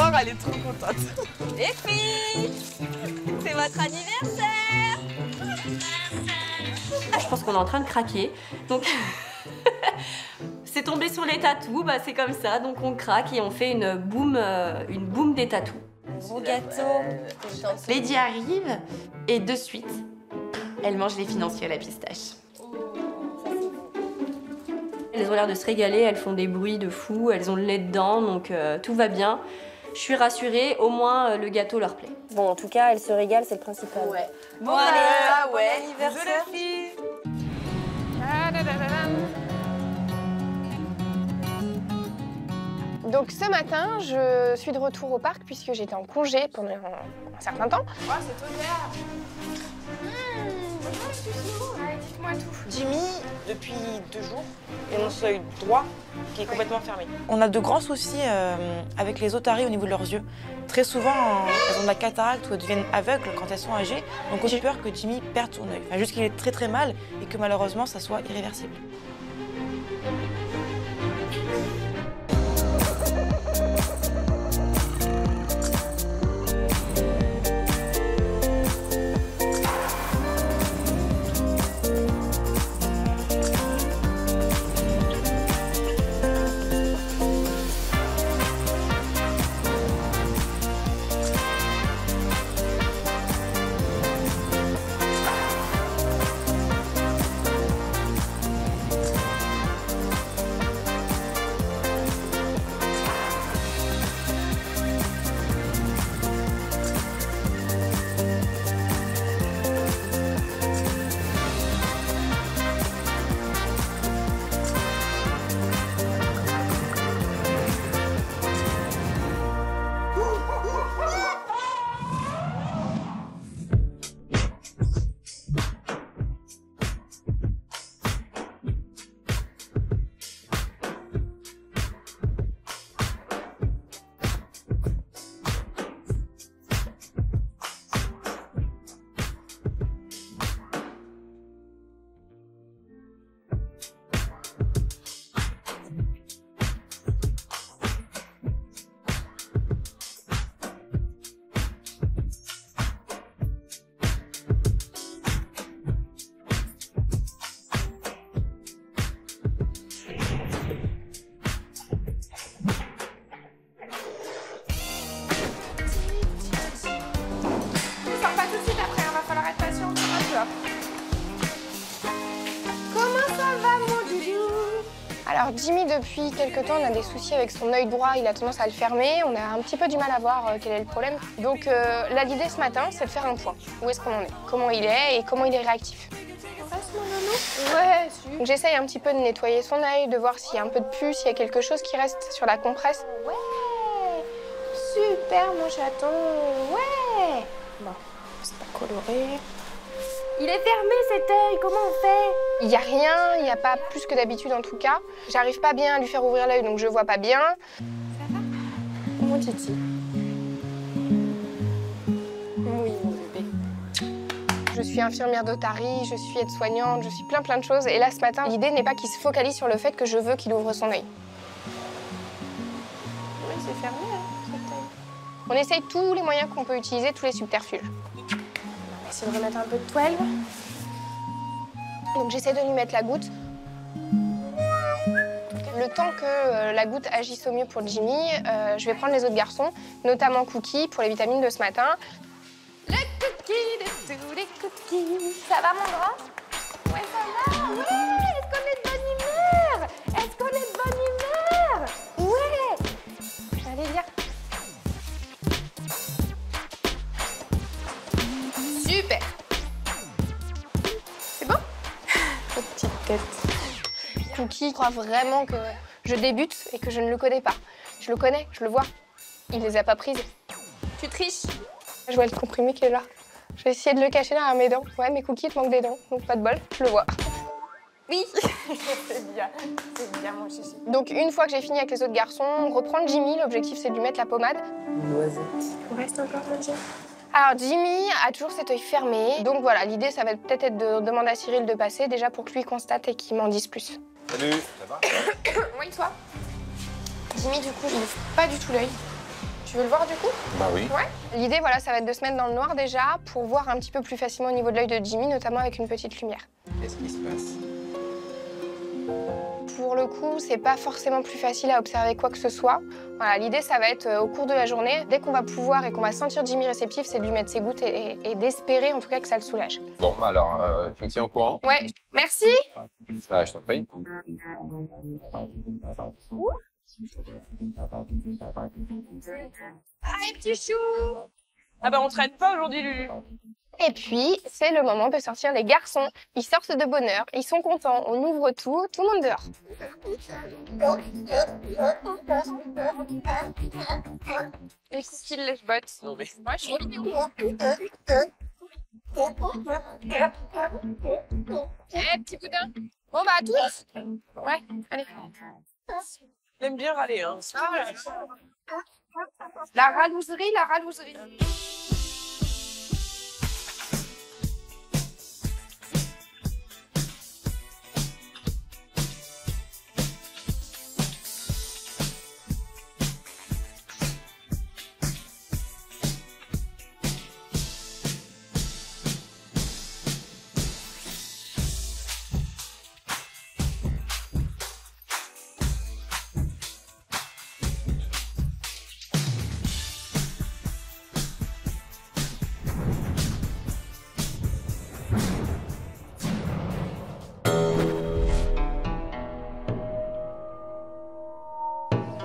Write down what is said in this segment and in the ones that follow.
Laure, elle est trop contente. Les filles, c'est votre anniversaire. Je pense qu'on est en train de craquer. Donc, c'est tombé sur les tatous, bah c'est comme ça. Donc on craque et on fait une boum des tatous. Gros gâteau. Lady arrive et de suite, elle mange les financiers à la pistache. Elles ont l'air de se régaler, elles font des bruits de fou, elles ont le nez dedans, donc tout va bien. Je suis rassurée, au moins le gâteau leur plaît. Bon, en tout cas, elles se régalent, c'est le principal. Ouais. Bon, allez, ouais. bon anniversaire, les filles. Donc ce matin, je suis de retour au parc puisque j'étais en congé pendant un certain temps. Oh, c'est tonnerre. Dites-moi tout. Jimmy, depuis 2 jours, est mon seuil droit qui est complètement fermé. On a de grands soucis avec les otaries au niveau de leurs yeux. Très souvent, elles ont de la cataracte ou elles deviennent aveugles quand elles sont âgées. Donc j'ai peur que Jimmy perde son œil. Enfin, juste qu'il ait très très mal et que malheureusement, ça soit irréversible. Alors Jimmy, depuis quelques temps, on a des soucis avec son œil droit, il a tendance à le fermer, on a un petit peu du mal à voir quel est le problème. Donc là, l'idée ce matin, c'est de faire un point. Où est-ce qu'on en est? Comment il est et comment il est réactif. Ouais, donc j'essaye un petit peu de nettoyer son œil, de voir s'il y a un peu de pus, s'il y a quelque chose qui reste sur la compresse. Ouais, super mon chaton, ouais. Bon, c'est pas coloré. Il est fermé cet œil, comment on fait? Il n'y a rien, il n'y a pas plus que d'habitude en tout cas. J'arrive pas bien à lui faire ouvrir l'œil, donc je vois pas bien. Ça va? Mon titi. Oui, mon bébé. Je suis infirmière d'otarie, je suis aide-soignante, je suis plein de choses. Et là, ce matin, l'idée n'est pas qu'il se focalise sur le fait que je veux qu'il ouvre son œil. Oui, c'est fermé, hein, cet œil. On essaye tous les moyens qu'on peut utiliser, tous les subterfuges. On va essayer de remettre un peu de toile. Donc j'essaie de lui mettre la goutte. Le temps que la goutte agisse au mieux pour Jimmy, je vais prendre les autres garçons, notamment Cookie pour les vitamines de ce matin. Le cookie de tous les cookies. Ça va mon grand? Ouais, ça va. Ouais, est-ce qu'on est de bonne humeur? Est-ce qu'on est de bonne humeur? Ouais. Allez, viens. Super. C'est bon? Petite tête. Cookie croit vraiment que je débute et que je ne le connais pas. Je le connais, je le vois. Il les a pas prises. Tu triches. Je vois le comprimé qui est là. Je vais essayer de le cacher derrière mes dents. Ouais, mais Cookie, il te manque des dents, donc pas de bol, je le vois. Oui. C'est bien mon chichi. Donc une fois que j'ai fini avec les autres garçons, reprendre Jimmy. L'objectif, c'est de lui mettre la pommade. Noisette. Il reste encore manger. Alors Jimmy a toujours cet œil fermé, donc voilà, l'idée ça va peut-être être de demander à Cyril de passer, déjà pour que lui constate et qu'il m'en dise plus. Salut, ça va? Oui, toi? Jimmy, du coup, je n'ouvre pas du tout l'œil. Tu veux le voir du coup? Bah oui. Ouais. L'idée, voilà, ça va être de se mettre dans le noir déjà pour voir un petit peu plus facilement au niveau de l'œil de Jimmy, notamment avec une petite lumière. Qu'est-ce qui se passe? Pour le coup, c'est pas forcément plus facile à observer quoi que ce soit. Voilà, l'idée, ça va être au cours de la journée, dès qu'on va pouvoir et qu'on va sentir Jimmy réceptif, c'est de lui mettre ses gouttes et d'espérer en tout cas que ça le soulage. Bon, bah alors, je me tiens au courant. Ouais, merci. Bah, je t'en prie. Allez, petit chou. Ah bah on traîne pas aujourd'hui, Lulu. Et puis, c'est le moment de sortir les garçons. Ils sortent de bonne heure, ils sont contents, on ouvre tout le monde dehors. Et qui lèche-botte. Non mais... Moi, je suis mignon. Eh, petit boudin. Bon, bah, à tous. Ouais, allez. Il aime bien râler, hein. La ralouserie, la ralouserie.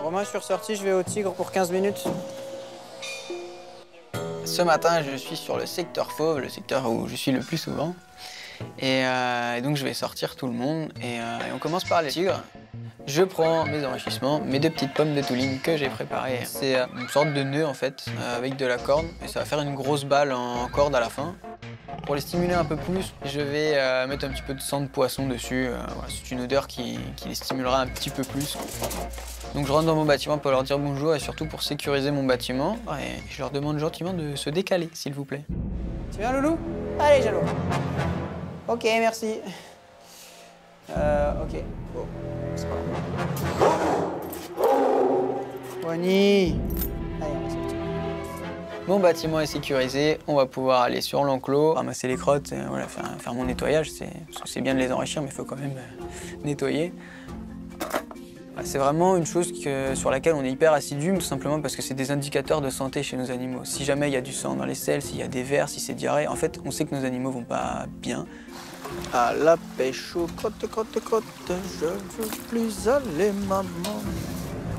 Romain, je suis ressorti, je vais au Tigre pour 15 minutes. Ce matin, je suis sur le secteur fauve, le secteur où je suis le plus souvent. Et donc, je vais sortir tout le monde. Et on commence par les tigres. Je prends mes enrichissements, mes 2 petites pommes de Touline que j'ai préparées. C'est une sorte de nœud, en fait, avec de la corde. Et ça va faire une grosse balle en corde à la fin. Pour les stimuler un peu plus, je vais mettre un petit peu de sang de poisson dessus. Voilà, c'est une odeur qui les stimulera un petit peu plus. Donc je rentre dans mon bâtiment pour leur dire bonjour et surtout pour sécuriser mon bâtiment. Et je leur demande gentiment de se décaler, s'il vous plaît. Tu viens, Loulou? Allez, Jalo. Ok, merci. Ok. Bon, c'est pas grave. Wani. Allez, on va sortir. Mon bâtiment est sécurisé, on va pouvoir aller sur l'enclos, ramasser les crottes, voilà, faire mon nettoyage. Parce que c'est bien de les enrichir, mais il faut quand même nettoyer. C'est vraiment une chose sur laquelle on est hyper assidu, tout simplement parce que c'est des indicateurs de santé chez nos animaux. Si jamais il y a du sang dans les selles, s'il y a des vers, si c'est diarrhée, en fait, on sait que nos animaux vont pas bien. À la pêche aux crottes, crottes, crottes, je veux plus aller, maman.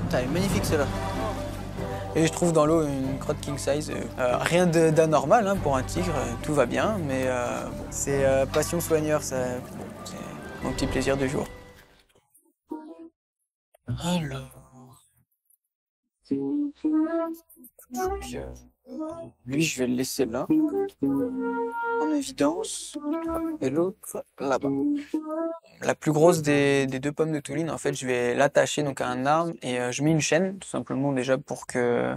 Putain, elle est magnifique celle-là. Et je trouve dans l'eau une crotte king size. Rien d'anormal hein, pour un tigre, tout va bien, mais bon, c'est passion soigneur, ça, bon, c'est mon petit plaisir du jour. Alors... Donc, lui, je vais le laisser là, en évidence, et l'autre là-bas. La plus grosse des 2 pommes de Touline, en fait, je vais l'attacher donc à un arbre et je mets une chaîne, tout simplement déjà pour que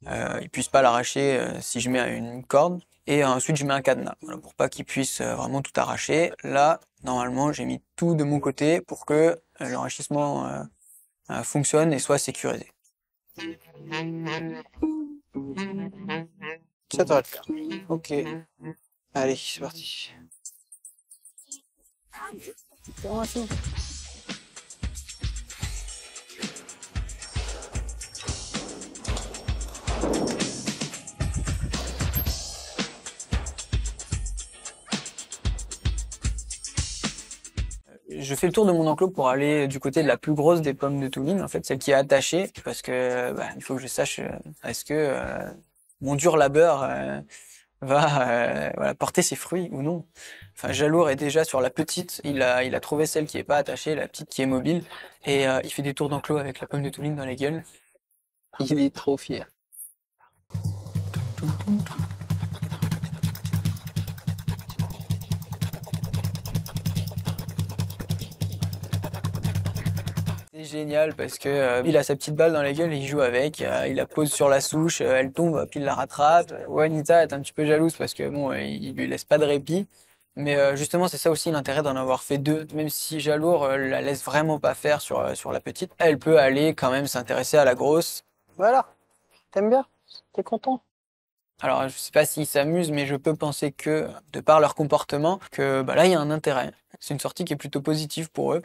il puisse pas l'arracher si je mets une corde. Et ensuite, je mets un cadenas, voilà, pour pas qu'il puisse vraiment tout arracher. Là, normalement, j'ai mis tout de mon côté pour que l'enrichissement fonctionne et soit sécurisé. Ça devrait le faire. Ok. Allez, c'est parti. Je fais le tour de mon enclos pour aller du côté de la plus grosse des pommes de Touline, en fait, celle qui est attachée, parce que il faut que je sache est-ce que mon dur labeur va voilà, porter ses fruits ou non. Enfin, Jalour est déjà sur la petite, il a trouvé celle qui est pas attachée, la petite qui est mobile, et il fait des tours d'enclos avec la pomme de Touline dans les gueules. Il est trop fier. C'est génial parce que il a sa petite balle dans la gueule et il joue avec, il la pose sur la souche, elle tombe, puis il la rattrape. Juanita est un petit peu jalouse parce que bon, il lui laisse pas de répit. Mais justement, c'est ça aussi l'intérêt d'en avoir fait 2. Même si Jalour la laisse vraiment pas faire sur la petite, elle peut aller quand même s'intéresser à la grosse. Voilà. T'aimes bien? T'es content? Alors, je sais pas s'ils s'amusent, mais je peux penser que, de par leur comportement, que bah là, il y a un intérêt. C'est une sortie qui est plutôt positive pour eux.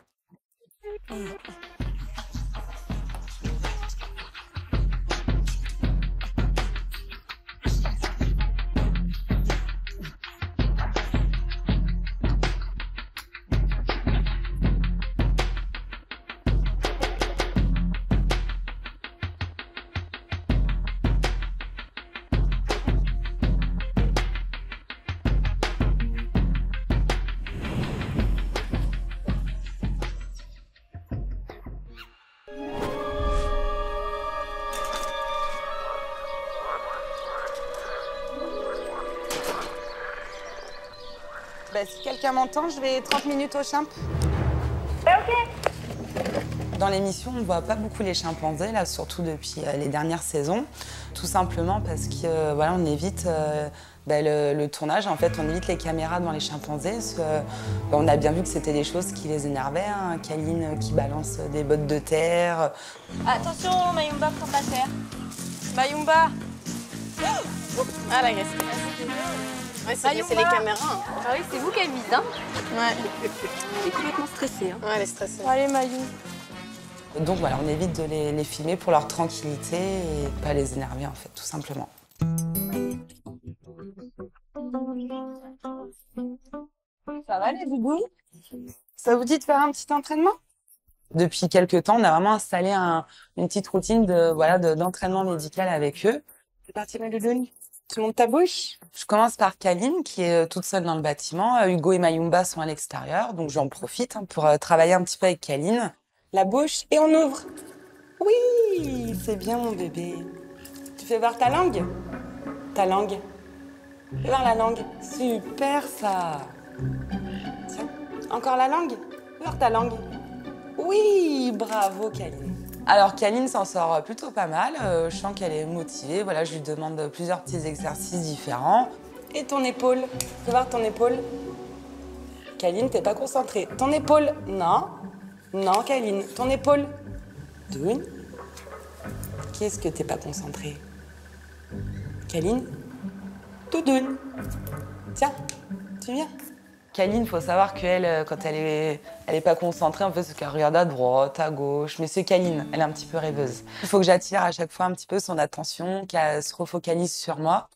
Bah, si quelqu'un m'entend, je vais 30 minutes au chimp. Dans l'émission, on ne voit pas beaucoup les chimpanzés, là, surtout depuis les dernières saisons. Tout simplement parce que voilà, on évite le tournage. En fait, on évite les caméras devant les chimpanzés. Parce que, on a bien vu que c'était des choses qui les énervaient. Hein. Kaline qui balance des bottes de terre. Attention, Mayumba, prends pas terre. Mayumba. Ah, l'agresse. Ouais, c'est les caméras. Ah oui, c'est vous qu'elle vise, hein? Ouais. Elle est complètement stressée, hein. Ouais, elle est stressée. Allez, Mayou. Donc voilà, on évite de les filmer pour leur tranquillité et pas les énerver, en fait, tout simplement. Ça va, les boubous? Ça vous dit de faire un petit entraînement? Depuis quelques temps, on a vraiment installé une petite routine d'entraînement médical avec eux. C'est parti, ma doudoune. Tu montes ta bouche? Je commence par Kaline, qui est toute seule dans le bâtiment. Hugo et Mayumba sont à l'extérieur, donc j'en profite pour travailler un petit peu avec Kaline. La bouche, et on ouvre. Oui, c'est bien, mon bébé. Tu fais voir ta langue? Ta langue. Fais voir la langue. Super, ça. Tiens, encore la langue. Fais voir ta langue. Oui, bravo, Kaline. Alors, Kaline s'en sort plutôt pas mal. Je sens qu'elle est motivée. Voilà, je lui demande plusieurs petits exercices différents. Et ton épaule. Fais voir ton épaule. Kaline, t'es pas concentrée. Ton épaule. Non. Non, Kaline. Ton épaule. Doune. Qu'est-ce que t'es pas concentrée? Kaline. Doudoune. Tiens, tu viens. Kaline, faut savoir qu'elle, quand elle est pas concentrée, en fait, c'est qu'elle regarde à droite, à gauche. Mais c'est Kaline, elle est un petit peu rêveuse. Il faut que j'attire à chaque fois un petit peu son attention, qu'elle se refocalise sur moi.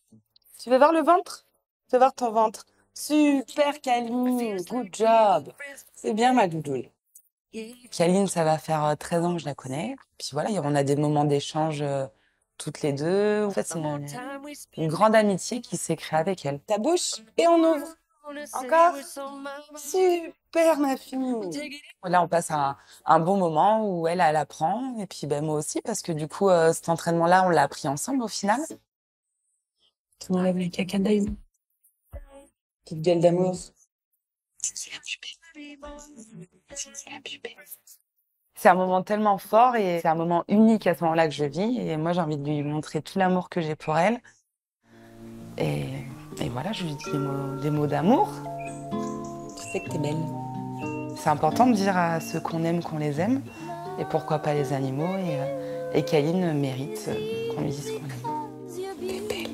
Tu veux voir le ventre? Fais voir ton ventre. Super, Kaline, good job. C'est bien, ma doudoune. Kaline, ça va faire 13 ans que je la connais. Puis voilà, on a des moments d'échange toutes les deux. En fait, c'est une grande amitié qui s'est créée avec elle. Ta bouche, et on ouvre. Encore? Super, ma fille. Là, on passe un bon moment où elle apprend. Et puis moi aussi, parce que du coup, cet entraînement-là, on l'a appris ensemble au final. Tu m'enlèves les caca d'ail. Petite gueule d'amour. C'est la pupée. C'est la pupée. C'est un moment tellement fort et c'est un moment unique à ce moment-là que je vis. Et moi, j'ai envie de lui montrer tout l'amour que j'ai pour elle. Et voilà, je lui dis des mots d'amour. Tu sais que t'es belle. C'est important de dire à ceux qu'on aime qu'on les aime. Et pourquoi pas les animaux. Et Kaline mérite qu'on lui dise qu'on l'aime. T'es belle.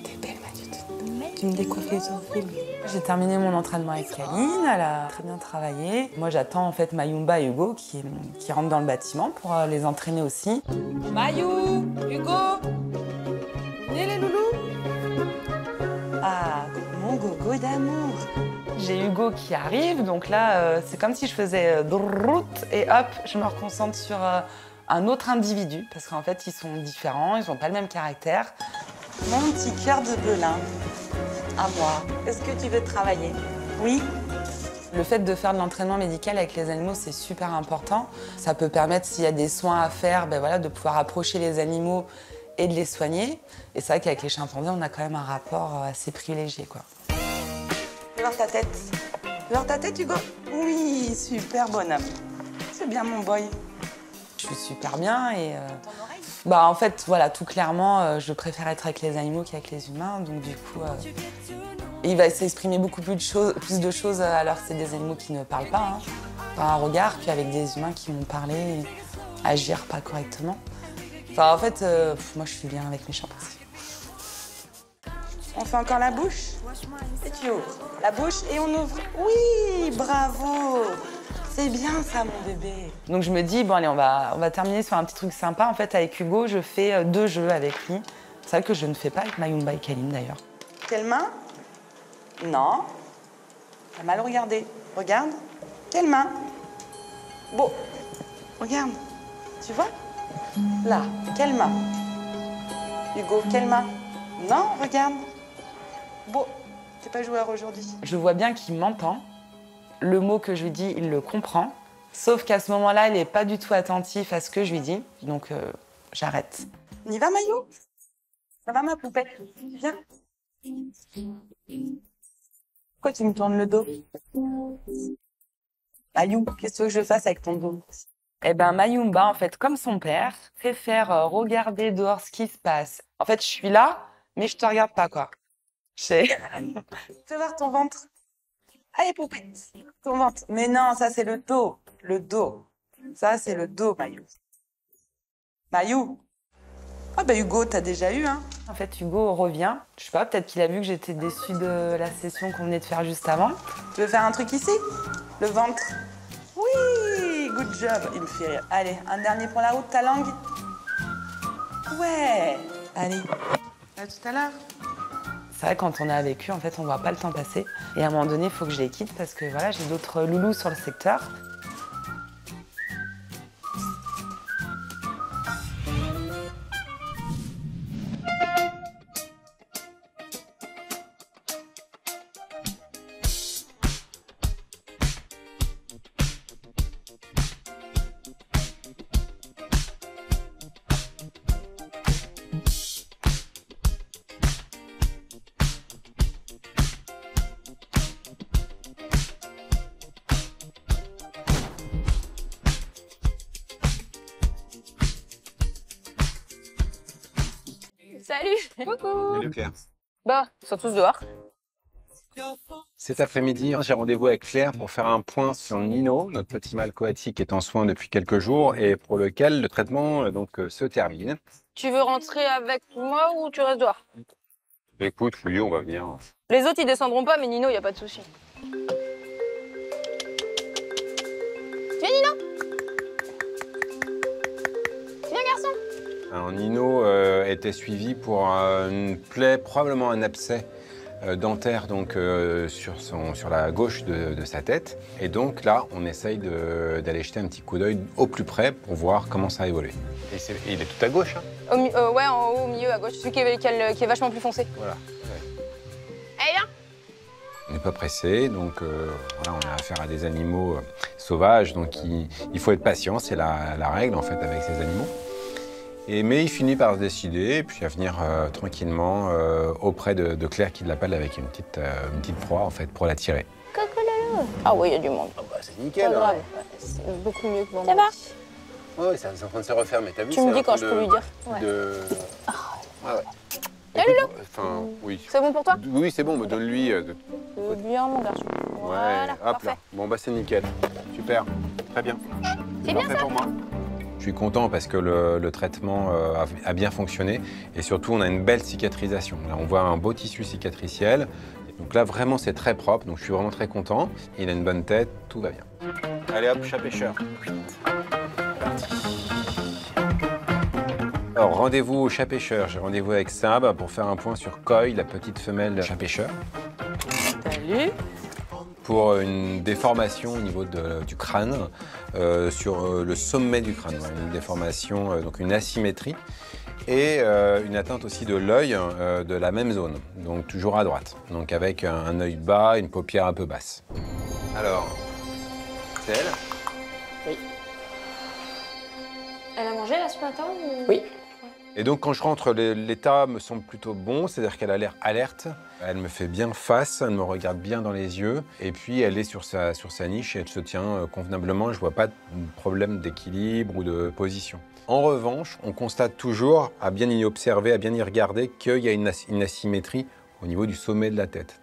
T'es belle, ma petite. Tu me décoiffes les sourcils. J'ai terminé mon entraînement avec Kaline. Elle a très bien travaillé. Moi, j'attends en fait Mayumba et Hugo qui rentrent dans le bâtiment pour les entraîner aussi. Mayou, Hugo, venez les loulous. Ah, mon gogo d'amour. J'ai Hugo qui arrive, donc là, c'est comme si je faisais drout et hop, je me reconcentre sur un autre individu, parce qu'en fait, ils sont différents, ils n'ont pas le même caractère. Mon petit cœur de belin, à moi, est-ce que tu veux travailler? Oui. Le fait de faire de l'entraînement médical avec les animaux, c'est super important. Ça peut permettre, s'il y a des soins à faire, de pouvoir approcher les animaux et de les soigner. Et c'est vrai qu'avec les chimpanzés, on a quand même un rapport assez privilégié, quoi. Fais voir ta tête. Fais voir ta tête, Hugo. Oui, super bonhomme. C'est bien, mon boy. Je suis super bien et... en fait, voilà, tout clairement, je préfère être avec les animaux qu'avec les humains. Donc du coup, il va s'exprimer beaucoup plus de choses alors que c'est des animaux qui ne parlent pas, hein, par un regard, puis avec des humains qui vont parler et agir pas correctement. Enfin, en fait, moi, je suis bien avec mes chimpanzés. On fait encore la bouche et tu ouvres. La bouche et on ouvre. Oui, bravo. C'est bien ça, mon bébé. Donc je me dis, bon allez, on va terminer sur un petit truc sympa. En fait, avec Hugo, je fais 2 jeux avec lui. C'est vrai que je ne fais pas avec Mayumba et Kaline, d'ailleurs. Quelle main? Non. T'as mal regardé. Regarde. Quelle main? Bon. Regarde. Tu vois? Là. Quelle main? Hugo, quelle main? Non, regarde. Bon, t'es pas joueur aujourd'hui. Je vois bien qu'il m'entend. Le mot que je lui dis, il le comprend. Sauf qu'à ce moment-là, il n'est pas du tout attentif à ce que je lui dis. Donc, j'arrête. On y va, Mayou? Ça va, ma poupette? Viens. Pourquoi tu me tournes le dos? Mayou, qu'est-ce que tu veux que je fasse avec ton dos? Eh ben, Mayumba, en fait, comme son père, préfère regarder dehors ce qui se passe. En fait, je suis là, mais je te regarde pas, quoi. Tu veux voir ton ventre? Allez, poupette, ton ventre. Mais non, ça, c'est le dos. Le dos. Ça, c'est le dos, Mayou. Mayou. Ah bah Hugo, t'as déjà eu, hein? En fait, Hugo revient. Je sais pas, peut-être qu'il a vu que j'étais déçue de la session qu'on venait de faire juste avant. Tu veux faire un truc ici? Le ventre. Oui, good job. Il me fait rire. Allez, un dernier pour la route, ta langue. Ouais. Allez. À tout à l'heure. C'est vrai, quand on est avec eux, en fait, on voit pas le temps passer. Et à un moment donné, il faut que je les quitte parce que voilà, j'ai d'autres loulous sur le secteur. Salut. Coucou. Salut Claire. Bah, ils sont tous dehors. Cet après-midi, j'ai rendez-vous avec Claire pour faire un point sur Nino, notre petit mâle coatique qui est en soins depuis quelques jours et pour lequel le traitement se termine. Tu veux rentrer avec moi ou tu restes dehors? Écoute, oui, on va venir. Les autres, ils descendront pas, mais Nino, y a pas de souci. Viens, Nino. Viens, garçon. Alors, Nino était suivi pour une plaie, probablement un abcès dentaire sur la gauche de sa tête. Et donc là, on essaye d'aller jeter un petit coup d'œil au plus près pour voir comment ça a évolué. Et il est tout à gauche, hein? Ouais, en haut, au milieu, à gauche. Celui qui est vachement plus foncé. Voilà. Ouais. Allez, viens. On n'est pas pressé, donc voilà, on a affaire à des animaux sauvages, donc il faut être patient, c'est la règle en fait avec ces animaux. Mais il finit par se décider et puis à venir tranquillement auprès de Claire qui l'appelle avec une petite proie en fait pour l'attirer. Coucou Lolo. Ah oui, il y a du monde. Ah bah, c'est nickel. Pas Hein. grave. C'est beaucoup mieux que vendredi. Ça va? Ouais, c'est en train de se refermer. T'as vu? Tu me dis quand je peux lui dire. Ouais. Ah ouais. Allez, Lolo. Enfin, oui. C'est bon pour toi? Oui, c'est bon, mais donne-lui. Bien, mon garçon. Voilà, hop parfait. là. Bon bah c'est nickel. Super. Très bien. C'est bien parfait ça? pour moi. Je suis content parce que le traitement a bien fonctionné et surtout on a une belle cicatrisation. Là on voit un beau tissu cicatriciel. Donc là vraiment c'est très propre, donc je suis vraiment très content. Il a une bonne tête, tout va bien. Allez hop, chat pêcheur. Alors rendez-vous au chat pêcheur. J'ai rendez-vous avec Sab pour faire un point sur Koi, la petite femelle chat pêcheur. Salut. Pour une déformation au niveau du crâne, sur le sommet du crâne. Une déformation, donc une asymétrie, et une atteinte aussi de l'œil de la même zone, donc toujours à droite. Donc avec un œil bas, une paupière un peu basse. Alors, c'est elle? Oui. Elle a mangé là ce matin ou... Oui. Et donc quand je rentre, l'état me semble plutôt bon, c'est-à-dire qu'elle a l'air alerte, elle me fait bien face, elle me regarde bien dans les yeux, et puis elle est sur sa niche et elle se tient convenablement, je ne vois pas de problème d'équilibre ou de position. En revanche, on constate toujours, à bien y observer, à bien y regarder, qu'il y a une asymétrie au niveau du sommet de la tête.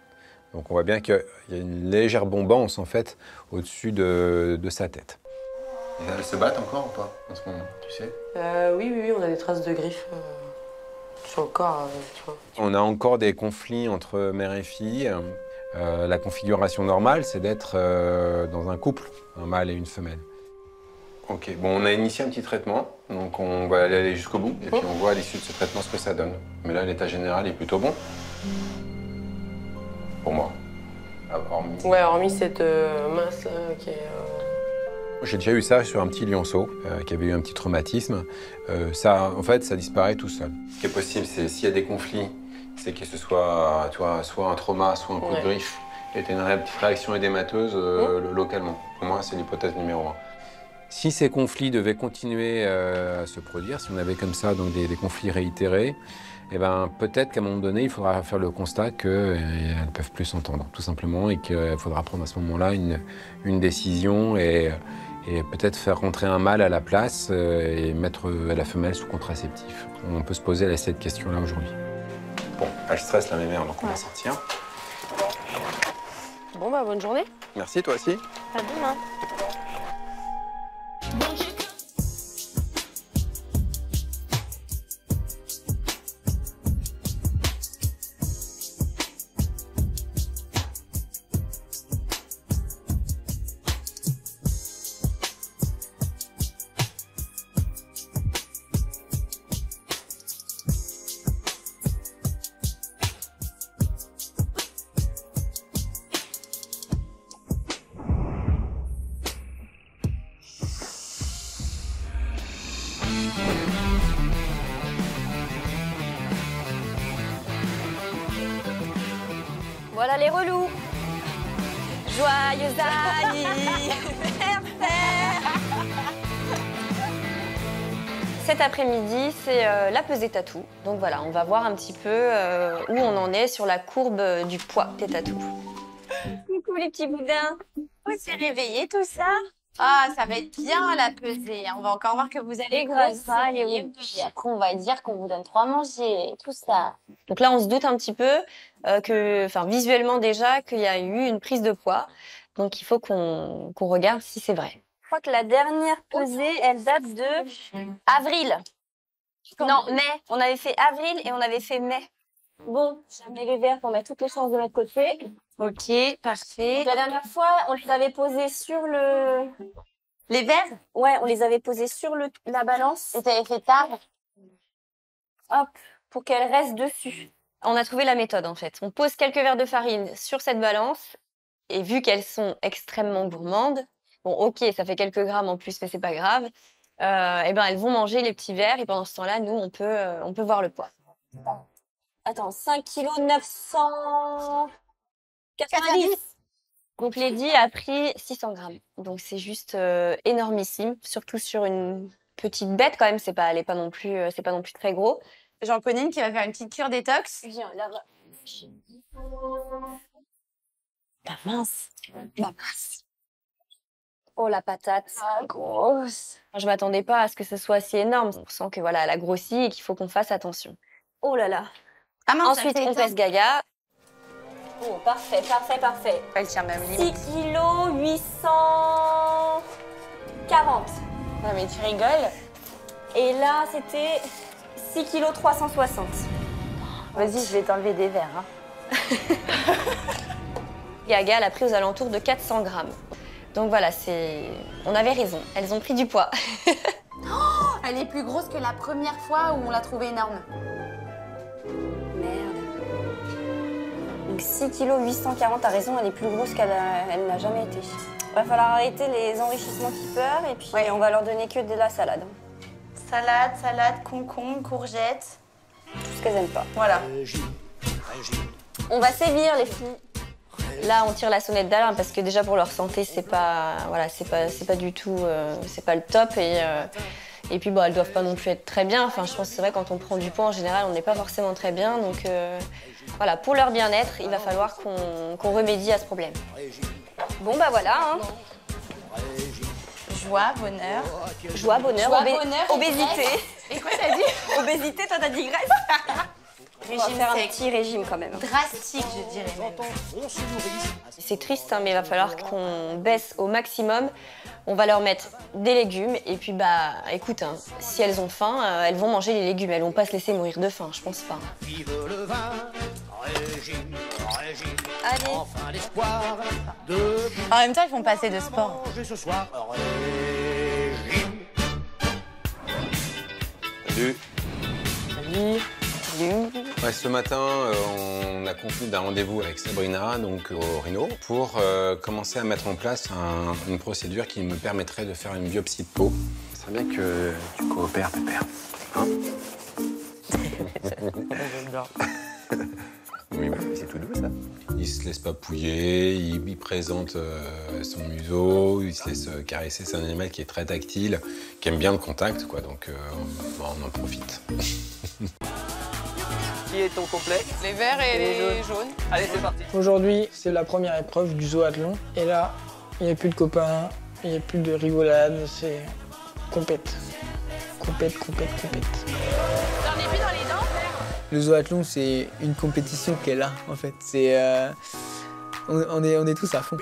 Donc on voit bien qu'il y a une légère bombance en fait au-dessus de sa tête. Et elles se battent encore ou pas en ce moment, tu sais? Oui, on a des traces de griffes sur le corps, tu vois. On a encore des conflits entre mère et fille. La configuration normale, c'est d'être dans un couple, un mâle et une femelle. Ok, bon, on a initié un petit traitement, donc on va aller jusqu'au bout, et puis on voit à l'issue de ce traitement ce que ça donne. Mais là, l'état général est plutôt bon. Pour moi. Hormis cette masse qui est... J'ai déjà eu ça sur un petit lionceau qui avait eu un petit traumatisme. Ça, en fait, ça disparaît tout seul. Ce qui est possible, c'est s'il y a des conflits, c'est que ce soit, tu vois, soit un trauma, soit un coup de griffe, et tu as une petite réaction édémateuse localement. Pour moi, c'est l'hypothèse numéro 1. Si ces conflits devaient continuer à se produire, si on avait comme ça donc des conflits réitérés, eh ben, peut-être qu'à un moment donné, il faudra faire le constat qu'elles ne peuvent plus s'entendre, tout simplement, et qu'il faudra prendre à ce moment-là une décision et peut-être faire rentrer un mâle à la place et mettre la femelle sous contraceptif. On peut se poser cette question-là aujourd'hui. Bon, elle stresse la mémère, donc on va sortir. Bon, bah, bonne journée. Merci, toi aussi. À demain. Voilà les relous. Joyeux anniversaire. Cet après-midi, c'est la pesée tatou. Donc voilà, on va voir un petit peu où on en est sur la courbe du poids des tatous. Coucou les petits boudins. On s'est réveillé tout ça? Ah, ça va être bien la pesée. On va encore voir que vous allez grossir. Et après, on va dire qu'on vous donne 3 à manger, tout ça. Donc là, on se doute un petit peu visuellement déjà, qu'il y a eu une prise de poids. Donc il faut qu'on regarde si c'est vrai. Je crois que la dernière pesée, elle date de avril. Non, mai. On avait fait avril et on avait fait mai. Bon, je mets les verres pour mettre toutes les chances de notre côté. Ok, parfait. La dernière fois, on les avait posés sur le... Les verres? Ouais, on les avait posés sur la balance. Et t'avais fait tard? Hop, pour qu'elles restent dessus. On a trouvé la méthode en fait. On pose quelques verres de farine sur cette balance et vu qu'elles sont extrêmement gourmandes, bon ok, ça fait quelques grammes en plus mais c'est pas grave, et ben elles vont manger les petits verres et pendant ce temps-là, nous on peut voir le poids. Attends, 5 kg 990. Donc Lady a pris 600 grammes. Donc c'est juste énormissime, surtout sur une petite bête quand même, c'est pas non plus très gros. J'en connais une qui va faire une petite cure détox. Viens, là. La mince. La mince. Oh la patate. Ah, grosse. Je m'attendais pas à ce que ce soit si énorme. On sent que voilà, elle a grossi et qu'il faut qu'on fasse attention. Oh là là. Ah mince, ensuite, on pèse Gaga. Oh, parfait. Elle tient même 6 kg 840. Non mais tu rigoles. Et là, c'était 6 kg 360. Vas-y, je vais t'enlever des verres. Hein. Gaga, elle a pris aux alentours de 400 grammes. Donc voilà, on avait raison. Elles ont pris du poids. Oh, elle est plus grosse que la première fois où on l'a trouvée énorme. Merde. Donc 6 kg 840, t'as raison, elle est plus grosse qu'elle n'a jamais été. Va falloir arrêter les enrichissements keepers et puis on va leur donner que de la salade. Salade, concombre, courgettes. Tout ce qu'elles aiment pas. Voilà. On va sévir les filles. Là, on tire la sonnette d'alarme parce que déjà pour leur santé, c'est pas du tout, c'est pas le top et puis bon, elles doivent pas non plus être très bien. Enfin, je pense que c'est vrai quand on prend du poids en général, on n'est pas forcément très bien. Donc voilà, pour leur bien-être, il va falloir qu'on remédie à ce problème. Bon bah voilà. Hein. Joie, bonheur. Joie, bonheur, obésité. Et quoi t'as dit? Obésité, toi t'as dit graisse. On va faire un petit régime quand même. Drastique, je dirais même. C'est triste, hein, mais il va falloir qu'on baisse au maximum. On va leur mettre des légumes et puis bah écoute, hein, si elles ont faim, elles vont manger les légumes. Elles vont pas se laisser mourir de faim, je pense pas. Allez. En même temps, ils font pas assez de sport. Salut. Salut. Ouais, ce matin, on a conclu d'un rendez-vous avec Sabrina, donc au Rhino, pour commencer à mettre en place une procédure qui me permettrait de faire une biopsie de peau. Ce serait bien que tu coopères, Pépère. Hein? Oui, bah, c'est tout doux, ça. Il se laisse papouiller, il présente son museau, il se laisse caresser. C'est un animal qui est très tactile, qui aime bien le contact, quoi, donc on en profite. Qui est ton complet? Les verts et les jaunes. Allez, c'est parti. Aujourd'hui, c'est la première épreuve du zoathlon. Et là, il n'y a plus de copains, il n'y a plus de rigolade, c'est compète. Compète. J'en ai plus dans les dents. Le zoathlon, c'est une compétition qu'elle a, en fait. C'est, on est tous à fond.